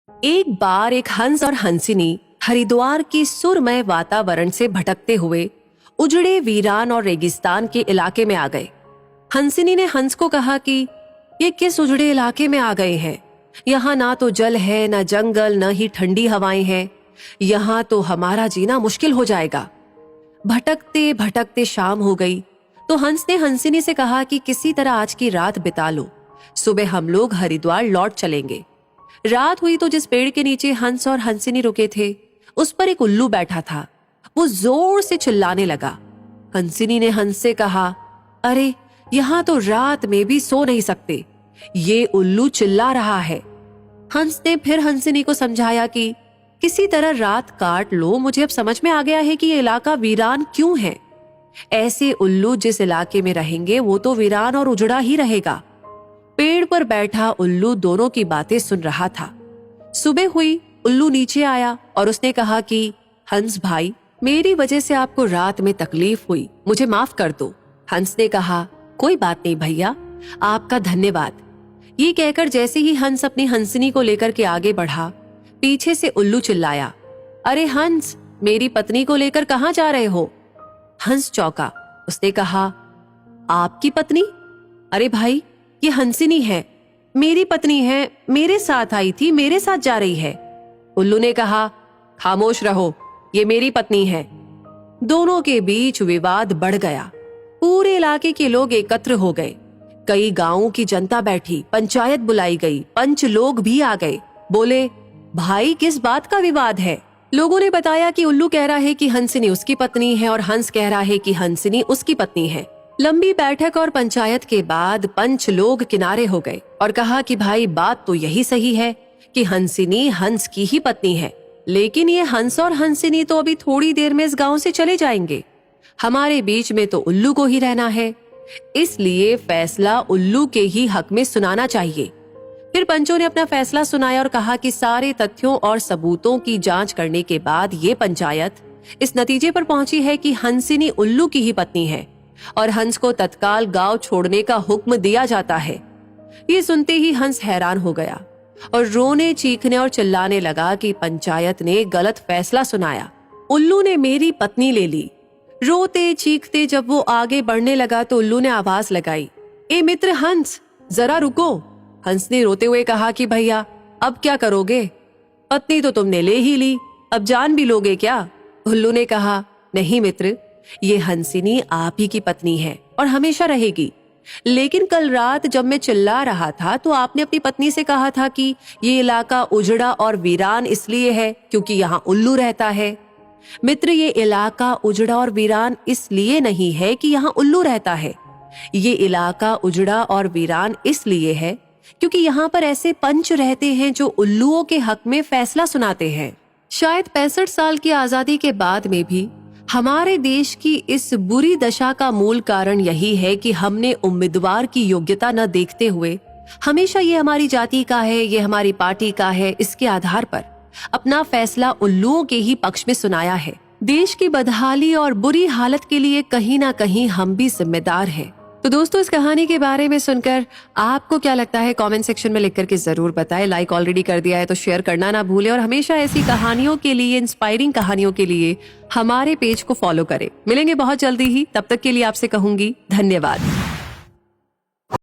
एक बार एक हंस और हंसिनी हरिद्वार के सुरमय वातावरण से भटकते हुए उजड़े वीरान और रेगिस्तान के इलाके में आ गए। हंसिनी ने हंस को कहा कि ये किस उजड़े इलाके में आ गए हैं? यहाँ ना तो जल है, न जंगल, न ही ठंडी हवाएं हैं। यहाँ तो हमारा जीना मुश्किल हो जाएगा। भटकते भटकते शाम हो गई तो हंस ने हंसिनी से कहा कि किसी तरह आज की रात बिता लो, सुबह हम लोग हरिद्वार लौट चलेंगे। रात हुई तो जिस पेड़ के नीचे हंस और हंसिनी रुके थे उस पर एक उल्लू बैठा था। वो जोर से चिल्लाने लगा। हंसिनी ने हंस से कहा, अरे यहाँ तो रात में भी सो नहीं सकते, ये उल्लू चिल्ला रहा है। हंस ने फिर हंसिनी को समझाया कि किसी तरह रात काट लो, मुझे अब समझ में आ गया है कि ये इलाका वीरान क्यों है। ऐसे उल्लू जिस इलाके में रहेंगे वो तो वीरान और उजड़ा ही रहेगा। पेड़ पर बैठा उल्लू दोनों की बातें सुन रहा था। सुबह हुई, उल्लू नीचे आया और उसने कहा कि हंस भाई, मेरी वजह से आपको रात में तकलीफ हुई, मुझे माफ कर दो। हंस ने कहा, कोई बात नहीं भैया, आपका धन्यवाद। ये कहकर जैसे ही हंस अपनी हंसिनी को लेकर के आगे बढ़ा, पीछे से उल्लू चिल्लाया, अरे हंस, मेरी पत्नी को लेकर कहाँ जा रहे हो? हंस चौंका। उसने कहा, आपकी पत्नी? अरे भाई, ये हंसिनी है, मेरी पत्नी है, मेरे साथ आई थी, मेरे साथ जा रही है। उल्लू ने कहा, खामोश रहो, ये मेरी पत्नी है। दोनों के बीच विवाद बढ़ गया। पूरे इलाके के लोग एकत्र हो गए। कई गांवों की जनता बैठी, पंचायत बुलाई गई, पंच लोग भी आ गए। बोले, भाई किस बात का विवाद है? लोगों ने बताया कि उल्लू कह रहा है कि हंसिनी उसकी पत्नी है और हंस कह रहा है कि हंसिनी उसकी पत्नी है। लंबी बैठक और पंचायत के बाद पंच लोग किनारे हो गए और कहा कि भाई बात तो यही सही है कि हंसिनी हंस की ही पत्नी है, लेकिन ये हंस और हंसिनी तो अभी थोड़ी देर में इस गांव से चले जाएंगे। हमारे बीच में तो उल्लू को ही रहना है, इसलिए फैसला उल्लू के ही हक में सुनाना चाहिए। फिर पंचों ने अपना फैसला सुनाया और कहा कि सारे तथ्यों और सबूतों की जांच करने के बाद ये पंचायत इस नतीजे पर पहुंची है कि हंसिनी उल्लू की ही पत्नी है और हंस को तत्काल गांव छोड़ने का हुक्म दिया जाता है। ये सुनते ही हंस हैरान हो गया और रोने, चीखने और चिल्लाने लगा कि पंचायत ने गलत फैसला सुनाया, उल्लू ने मेरी पत्नी ले ली। रोते चीखते जब वो आगे बढ़ने लगा तो उल्लू ने आवाज लगाई, ए मित्र हंस, जरा रुको। हंस ने रोते हुए कहा कि भैया अब क्या करोगे? पत्नी तो तुमने ले ही ली, अब जान भी लोगे क्या? उल्लू ने कहा, नहीं मित्र, ये हंसिनी आप ही की पत्नी है और हमेशा रहेगी। लेकिन कल रात जब मैं चिल्ला रहा था तो आपने अपनी पत्नी से कहा था कि ये इलाका उजड़ा और वीरान इसलिए है क्योंकि यहाँ उल्लू रहता है। मित्र, ये इलाका उजड़ा और वीरान इसलिए नहीं है कि यहाँ उल्लू रहता है। ये इलाका उजड़ा और वीरान इसलिए है क्योंकि यहाँ पर ऐसे पंच रहते हैं जो उल्लुओं के हक में फैसला सुनाते हैं। शायद 65 साल की आजादी के बाद में भी हमारे देश की इस बुरी दशा का मूल कारण यही है कि हमने उम्मीदवार की योग्यता न देखते हुए हमेशा ये हमारी जाति का है, ये हमारी पार्टी का है, इसके आधार पर अपना फैसला उल्लुओं के ही पक्ष में सुनाया है। देश की बदहाली और बुरी हालत के लिए कहीं ना कहीं हम भी जिम्मेदार हैं। तो दोस्तों, इस कहानी के बारे में सुनकर आपको क्या लगता है कमेंट सेक्शन में लिख करके जरूर बताएं। लाइक ऑलरेडी कर दिया है तो शेयर करना ना भूलें और हमेशा ऐसी कहानियों के लिए, इंस्पायरिंग कहानियों के लिए हमारे पेज को फॉलो करें। मिलेंगे बहुत जल्दी ही, तब तक के लिए आपसे कहूंगी धन्यवाद।